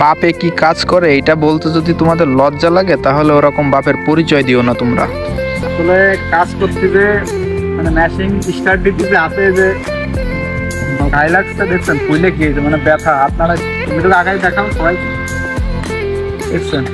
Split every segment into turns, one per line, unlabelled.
বাপে কি কাজ করে এটা বলতে যদি তোমাদের লজ্জা লাগে তাহলে ওরকম বাপের পরিচয় দিও না তোমরা।
আসলে কাজ করতে যে মানে মেশিন স্টার্ট দিতে যে হাতে যে গায়ে লাগছে দেখছেন, ফুলে গিয়েছে মানে ব্যথা। আপনারা ভিডিও আগায় দেখাও সবাই দেখছেন।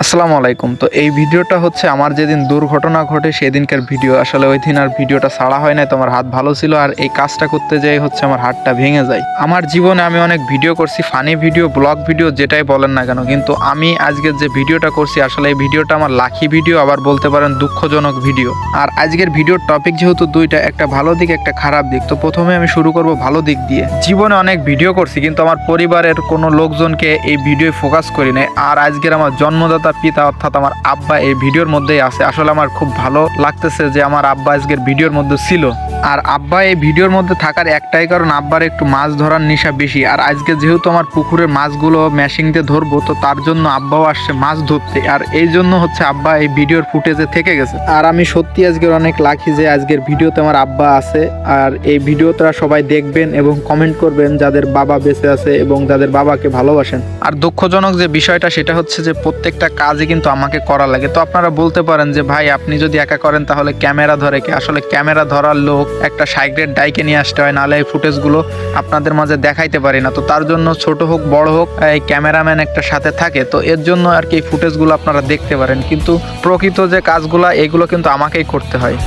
আসসালামু আলাইকুম। তো এই ভিডিওটা হচ্ছে আমার যেদিন দুর্ঘটনা ঘটে সেদিনকার ভিডিও। আসলে ওই দিন আর ভিডিওটা ছাড়া হয় না, তোমার হাত ভালো ছিল আর এই কাজটা করতে যেয়ে হচ্ছে আমার হাতটা ভেঙে যায়। আমার জীবনে আমি অনেক ভিডিও করছি, ফানি ভিডিও, ব্লগ ভিডিও, যেটাই বলেন না কেন, কিন্তু আমি আজকের যে ভিডিওটা করছি আসলে এই ভিডিওটা আমার লাকি ভিডিও, আবার বলতে পারেন দুঃখজনক ভিডিও। আর আজকের ভিডিওর টপিক যেহেতু দুইটা, একটা ভালো দিক একটা খারাপ দিক, তো প্রথমে আমি শুরু করব ভালো দিক দিয়ে। জীবনে অনেক ভিডিও করছি কিন্তু আমার পরিবারের কোনো লোকজনকে এই ভিডিও ফোকাস করি নাই। আর আজকের আমার জন্মদাতা পিতা অর্থাৎ আমার আব্বা এই ভিডিওর মধ্যেই আছে। আসলে আমার খুব ভালো লাগতেছে যে আমার আব্বা আজকের ভিডিওর মধ্যে ছিল। আর আব্বা এই ভিডিওর মধ্যে থাকার একটাই কারণ, আব্বার একটু মাছ ধরার নেশা বেশি। আর আজকে যেহেতু আমার পুকুরের মাছগুলো মেশিন দিয়ে ধরবো, তো তার জন্য আব্বাও আসছে মাছ ধরতে। আর এই জন্য হচ্ছে আব্বা এই ভিডিওর ফুটেজে থেকে গেছে। আর আমি সত্যি আজকের অনেক লাকি যে আজকের ভিডিওতে আমার আব্বা আছে। আর এই ভিডিওটা সবাই দেখবেন এবং কমেন্ট করবেন যাদের বাবা বেঁচে আছে এবং যাদের বাবাকে ভালোবাসেন। আর দুঃখজনক যে বিষয়টা সেটা হচ্ছে যে প্রত্যেকটা কাজই কিন্তু আমাকে করা লাগে। তো আপনারা বলতে পারেন যে ভাই আপনি যদি একা করেন তাহলে ক্যামেরা ধরে কে? আসলে ক্যামেরা ধরার লোক একটা সাইডের ডাইকে নিয়ে আসতে হয়, নাহলে এই ফুটেজগুলো আপনাদের মাঝে দেখাইতে পারি না। তো তার জন্য ছোট হোক বড় হোক এই ক্যামেরাম্যান একটা সাথে থাকে, তো এর জন্য আর কি এই ফুটেজগুলো আপনারা দেখতে পারেন। কিন্তু প্রকৃত যে কাজগুলো এগুলো কিন্তু আমাকেই করতে হয়।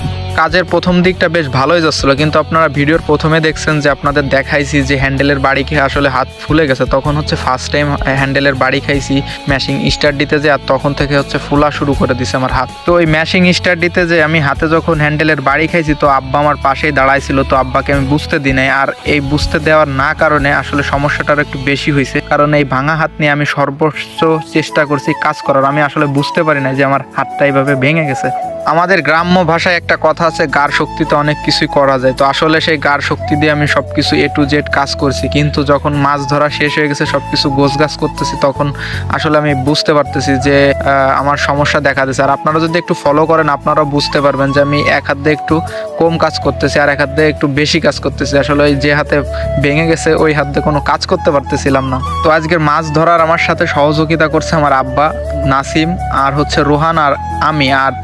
কাজের প্রথম দিকটা বেশ ভালোই যাচ্ছিলো, কিন্তু আপনারা ভিডিওর প্রথমে দেখছেন যে আপনাদের দেখাইছি যে হ্যান্ডেলের বাড়ি খেয়ে আসলে হাত ফুলে গেছে। তখন হচ্ছে ফার্স্ট টাইম হ্যান্ডেলের বাড়ি খাইছি ম্যাশিং স্টার্ট দিতে যে, আর তখন থেকে হচ্ছে ফুলা শুরু করে দিছে আমার হাত। তো ওই ম্যাশিং স্টার্ট দিতে যে আমি হাতে যখন হ্যান্ডেলের বাড়ি খাইছি, তো আব্বা আমার পাশেই দাঁড়াইছিল। তো আব্বাকে আমি বুঝতে দিই নাই। আর এই বুঝতে দেওয়ার না কারণে আসলে সমস্যাটার একটু বেশি হয়েছে, কারণ এই ভাঙা হাত নিয়ে আমি সর্বোচ্চ চেষ্টা করছি কাজ করার। আমি আসলে বুঝতে পারি না যে আমার হাতটা এইভাবে ভেঙে গেছে। আমাদের গ্রাম্য ভাষায় একটা কথা আছে, গার শক্তিতে অনেক কিছুই করা যায়। তো আসলে সেই গার শক্তি দিয়ে আমি সবকিছু A to Z কাজ করছি, কিন্তু যখন মাছ ধরা শেষ হয়ে গেছে সবকিছু গোছগাছ করতেছি, তখন আসলে আমি বুঝতে পারতেছি যে আমার সমস্যা দেখা দিচ্ছে। আর আপনারা যদি একটু ফলো করেন আপনারাও বুঝতে পারবেন যে আমি এক হাত দিয়ে একটু কম কাজ করতেছি আর এক হাত দিয়ে একটু বেশি কাজ করতেছি। আসলে ওই যে হাতে ভেঙে গেছে ওই হাত দিয়ে কোনো কাজ করতে পারতেছিলাম না। তো আজকের মাছ ধরার আমার সাথে সহযোগিতা করছে আমার আব্বা নাসিম, আর হচ্ছে রোহান, আর আমি। আর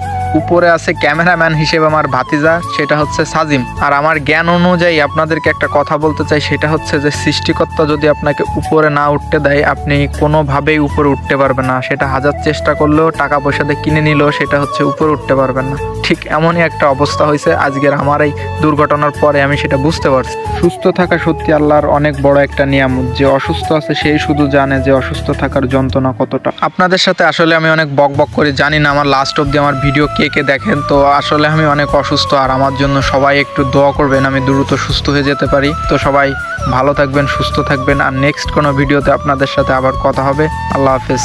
উপরে আছে ক্যামেরাম্যান হিসেবে আমার ভাতিজা, সেটা হচ্ছে সাজিম। আর আমার জ্ঞান অনুযায়ী আপনাদেরকে একটা কথা বলতে চাই, সেটা হচ্ছে যে সৃষ্টিকর্তা যদি আপনাকে উপরে না উঠতে দেয় আপনি কোনোভাবেই উপরে উঠতে পারবেন না। সেটা হাজার চেষ্টা করলেও টাকা পয়সা দিয়ে কিনে নিলেও সেটা হচ্ছে উপরে উঠতে পারবেন না। ঠিক এমনই একটা অবস্থা হয়েছে আজকের আমার এই দুর্ঘটনার পরে আমি সেটা বুঝতে পারছি। সুস্থ থাকা সত্যি আল্লাহর অনেক বড় একটা নিয়ামত। যে অসুস্থ আছে সেই শুধু জানে যে অসুস্থ থাকার যন্ত্রণা কতটা। আপনাদের সাথে আসলে আমি অনেক বক বক করে, জানি না আমার লাস্ট অব্দি আমার ভিডিও কে কে দেখেন। তো আসলে আমি অনেক অসুস্থ, আর আমার জন্য সবাই একটু দোয়া করবেন আমি দ্রুত সুস্থ হয়ে যেতে পারি। তো সবাই ভালো থাকবেন, সুস্থ থাকবেন। আর নেক্সট কোনো ভিডিওতে আপনাদের সাথে আবার কথা হবে। আল্লাহ হাফেজ।